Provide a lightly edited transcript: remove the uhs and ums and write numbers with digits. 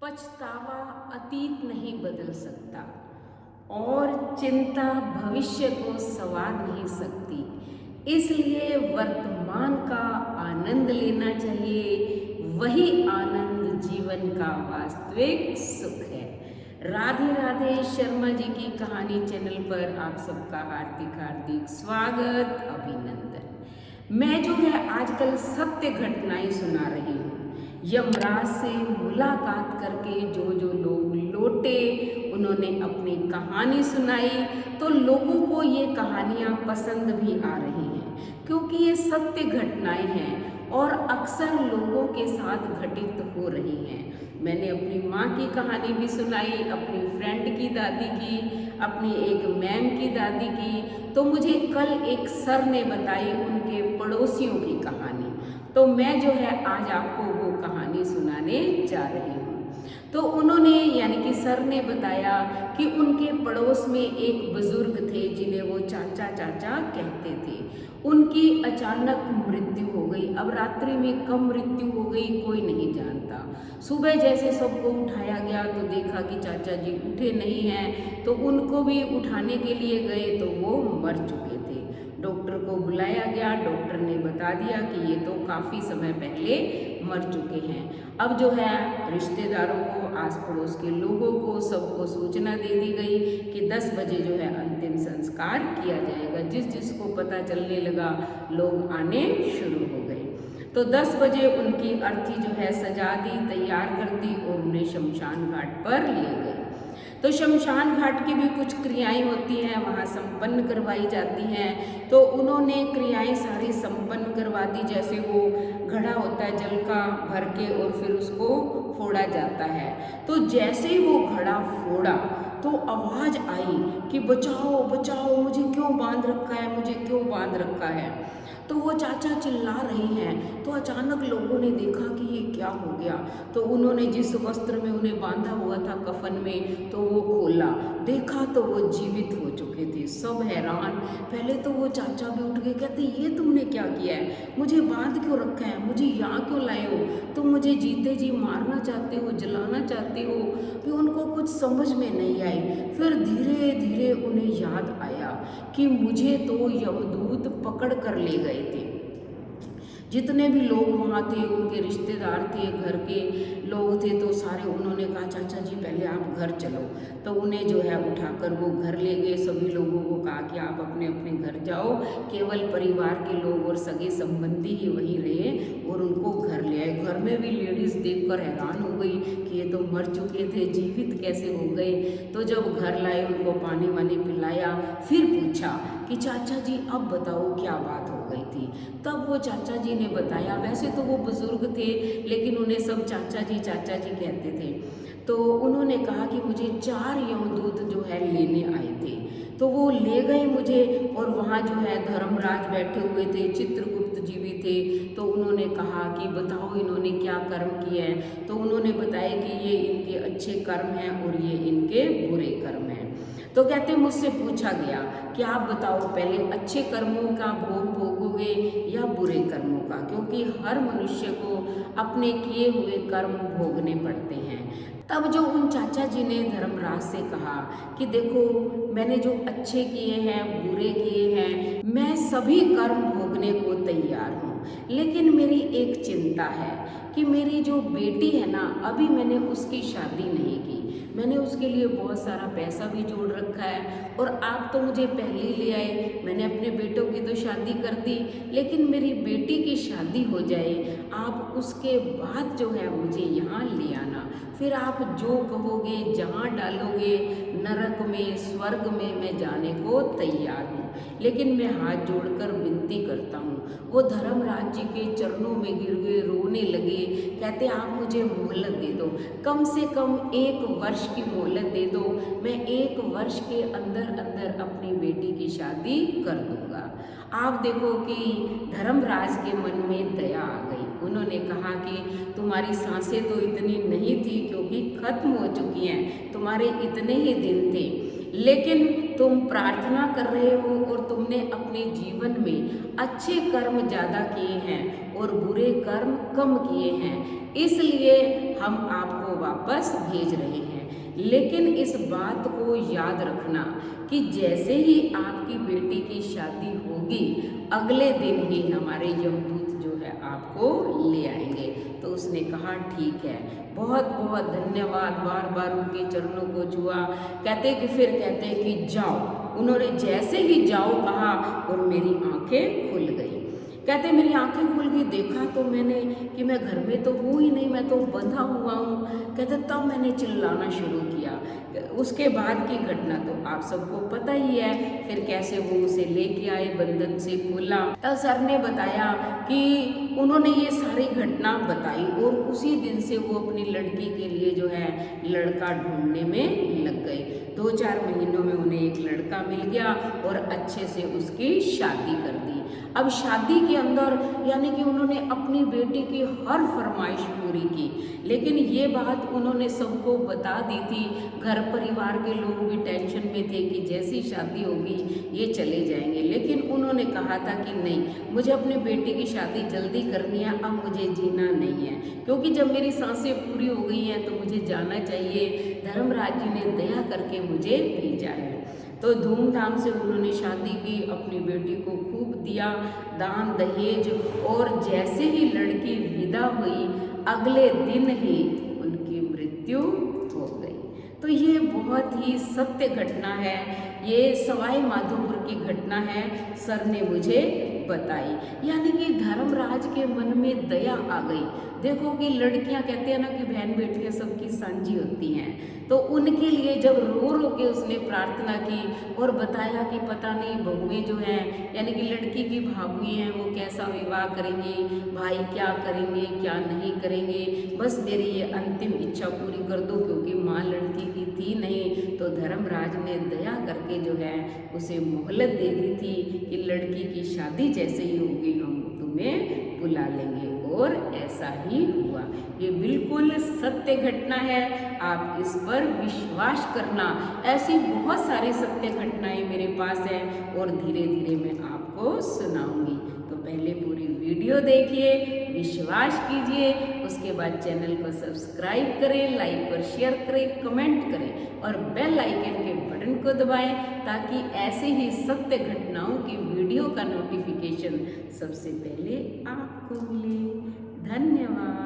पछतावा अतीत नहीं बदल सकता और चिंता भविष्य को संवार नहीं सकती। इसलिए वर्तमान का आनंद लेना चाहिए, वही आनंद जीवन का वास्तविक सुख है। राधे राधे। शर्मा जी की कहानी चैनल पर आप सबका हार्दिक हार्दिक स्वागत, अभिनंदन। मैं जो है आजकल सत्य घटनाएं सुना रही हूँ। यमराज से मुलाकात करके जो लोग लौटे, उन्होंने अपनी कहानी सुनाई, तो लोगों को ये कहानियाँ पसंद भी आ रही हैं क्योंकि ये सत्य घटनाएं हैं और अक्सर लोगों के साथ घटित हो रही हैं। मैंने अपनी माँ की कहानी भी सुनाई, अपनी फ्रेंड की दादी की, अपनी एक मैम की दादी की, तो मुझे कल एक सर ने बताई उनके पड़ोसियों की कहानी। तो मैं जो है आज आपको वो कहानी सुनाने जा रही हूँ। तो उन्होंने यानी कि सर ने बताया कि उनके पड़ोस में एक बुजुर्ग थे जिन्हें वो चाचा चाचा कहते थे। उनकी अचानक मृत्यु हो गई। अब रात्रि में कब मृत्यु हो गई कोई नहीं जानता। सुबह जैसे सबको उठाया गया तो देखा कि चाचा जी उठे नहीं हैं, तो उनको भी उठाने के लिए गए तो वो मर चुके थे। डॉक्टर को बुलाया गया, डॉक्टर ने बता दिया कि ये तो काफ़ी समय पहले मर चुके हैं। अब जो है रिश्तेदारों को, आस पड़ोस के लोगों को, सबको सूचना दे दी गई कि 10 बजे जो है अंतिम संस्कार किया जाएगा। जिस जिसको पता चलने लगा लोग आने शुरू हो गए। तो 10 बजे उनकी अर्थी जो है सजा दी, तैयार कर दी और उन्हें शमशान घाट पर ले गए। तो शमशान घाट की भी कुछ क्रियाएं होती हैं, वहाँ संपन्न करवाई जाती हैं। तो उन्होंने क्रियाएं सारी संपन्न करवा दी। जैसे वो घड़ा होता है जल का भर के और फिर उसको फोड़ा जाता है। तो जैसे ही वो घड़ा फोड़ा तो आवाज़ आई कि बचाओ बचाओ, मुझे क्यों बांध रखा है, मुझे क्यों बांध रखा है। तो वो चाचा चिल्ला रहे हैं। तो अचानक लोगों ने देखा कि ये क्या हो गया। तो उन्होंने जिस वस्त्र में उन्हें बांधा हुआ था कफन में, तो वो खोला, देखा तो वो जीवित हो चुके थे। सब हैरान। पहले तो वो चाचा भी उठ गए, कहते ये तुमने क्या किया है, मुझे बांध क्यों रखा है, मुझे यहाँ क्यों लाए हो, तुम मुझे जीते जी मारना चाहते हो, जलाना चाहते हो। फिर उनको कुछ समझ में नहीं आई। फिर धीरे धीरे उन्हें याद आया कि मुझे तो यमदूत पकड़ कर ले गए थे। जितने भी लोग वहाँ थे, उनके रिश्तेदार थे, घर के लोग थे, तो सारे उन्होंने कहा चाचा जी पहले आप घर चलो। तो उन्हें जो है उठाकर वो घर ले गए। सभी लोगों को कहा कि आप अपने अपने घर जाओ। केवल परिवार के लोग और सगे संबंधी ही वहीं रहे और उनको घर ले आए। घर में भी लेडीज़ देखकर हैरान हो गई कि ये तो मर चुके थे, जीवित कैसे हो गए। तो जब घर लाए उनको पानी वानी पिलाया, फिर पूछा कि चाचा जी अब बताओ क्या बात हो गई थी। तब वो चाचा जी ने बताया। वैसे तो वो बुजुर्ग थे लेकिन उन्हें सब चाचा जी कहते थे। तो उन्होंने कहा कि मुझे 4 यमदूत जो है लेने आए थे। तो वो ले गए मुझे और वहाँ जो है धर्मराज बैठे हुए थे, चित्रगुप्त जी भी थे। तो उन्होंने कहा कि बताओ इन्होंने क्या कर्म किए हैं। तो उन्होंने बताया कि ये इनके अच्छे कर्म हैं और ये इनके बुरे कर्म हैं। तो कहते मुझसे पूछा गया कि आप बताओ पहले अच्छे कर्मों का भोग भोगोगे या बुरे कर्मों का, क्योंकि हर मनुष्य को अपने किए हुए कर्म भोगने पड़ते हैं। तब जो उन चाचा जी ने धर्मराज से कहा कि देखो मैंने जो अच्छे किए हैं, बुरे किए हैं, मैं सभी कर्म भोगने को तैयार हूँ, लेकिन मेरी एक चिंता है कि मेरी जो बेटी है ना, अभी मैंने उसकी शादी नहीं की। मैंने उसके लिए बहुत सारा पैसा भी जोड़ रखा है और आप तो मुझे पहले ही ले आए। मैंने अपने बेटों की तो शादी कर दी, लेकिन मेरी बेटी की शादी हो जाए, आप उसके बाद जो है मुझे यहाँ ले आना। फिर आप जो कहोगे, जहाँ डालोगे, नरक में स्वर्ग में मैं जाने को तैयार हूँ। लेकिन मैं हाथ जोड़कर विनती करता हूँ। वो धर्मराज जी के चरणों में गिर गए, रोने लगे। कहते आप मुझे मोहलत दे दो, कम से कम 1 वर्ष की मोहलत दे दो। मैं 1 वर्ष के अंदर अंदर अपनी बेटी की शादी कर दूंगा। आप देखो कि धर्मराज के मन में दया आ गई। उन्होंने कहा कि तुम्हारी सांसें तो इतनी नहीं थी क्योंकि खत्म हो चुकी हैं, तुम्हारे इतने ही दिन थे, लेकिन तुम प्रार्थना कर रहे हो और तुमने अपने जीवन में अच्छे कर्म ज़्यादा किए हैं और बुरे कर्म कम किए हैं, इसलिए हम आपको आपको वापस भेज रहे हैं। लेकिन इस बात को याद रखना कि जैसे ही आपकी बेटी की शादी होगी अगले दिन ही हमारे यमदूत जो है आपको ले आएंगे। तो उसने कहा ठीक है, बहुत बहुत धन्यवाद, बार बार उनके चरणों को छुआ। कहते कि जाओ। उन्होंने जैसे ही जाओ कहा और मेरी आंखें खुल गई। कहते मेरी आंखें खुल गई, देखा तो मैंने कि मैं घर में तो हूँ ही नहीं, मैं तो बंधा हुआ हूँ। कहते तब मैंने चिल्लाना शुरू किया। उसके बाद की घटना तो आप सबको पता ही है, फिर कैसे वो उसे लेके आए, बंधन से खोला। तब सर ने बताया कि उन्होंने ये सारी घटना बताई और उसी दिन से वो अपनी लड़की के लिए जो है लड़का ढूंढने में लग गए। 2-4 महीनों में उन्हें एक लड़का मिल गया और अच्छे से उसकी शादी कर दी। अब शादी के अंदर यानी कि उन्होंने अपनी बेटी की हर फरमाइश पूरी की, लेकिन ये बात उन्होंने सबको बता दी थी। घर परिवार के लोग भी टेंशन में थे कि जैसी शादी होगी ये चले जाएंगे, लेकिन उन्होंने कहा था कि नहीं, मुझे अपनी बेटी की शादी जल्दी करनी है, अब मुझे जीना नहीं है, क्योंकि जब मेरी सांसें पूरी हो गई हैं तो मुझे जाना चाहिए। धर्मराज जी ने दया करके मुझे भेजा है। तो धूमधाम से उन्होंने शादी की, अपनी बेटी को खूब दिया दान दहेज, और जैसे ही लड़की विदा हुई अगले दिन ही उनकी मृत्यु हो गई। तो ये बहुत ही सत्य घटना है, ये सवाई माधोपुर की घटना है, सर ने मुझे बताई। यानी कि धर्मराज के मन में दया आ गई। देखो कि लड़कियां कहते हैं ना कि बहन बेटियां सबकी सांझी होती हैं, तो उनके लिए जब रो रो के उसने प्रार्थना की और बताया कि पता नहीं बहुएं जो हैं यानी कि लड़की की भाभी हैं वो कैसा विवाह करेंगी, भाई क्या करेंगे क्या नहीं करेंगे, बस मेरी ये अंतिम इच्छा पूरी कर दो, क्योंकि माँ लड़की की थी नहीं। तो धर्मराज ने दया करके जो है उसे मोहलत दे दी थी कि लड़की की शादी जैसे ही होगी हम तुम्हें बुला लेंगे, और ऐसा ही हुआ। ये बिल्कुल सत्य घटना है, आप इस पर विश्वास करना। ऐसी बहुत सारी सत्य घटनाएं मेरे पास हैं और धीरे धीरे मैं आपको सुनाऊंगी। तो पहले पूरी वीडियो देखिए, विश्वास कीजिए, उसके बाद चैनल को सब्सक्राइब करें, लाइक और शेयर करें, कमेंट करें और बेल आइकन के बटन को दबाएं, ताकि ऐसे ही सत्य घटनाओं की वीडियो का नोटिफिकेशन सबसे पहले आपको मिले। धन्यवाद।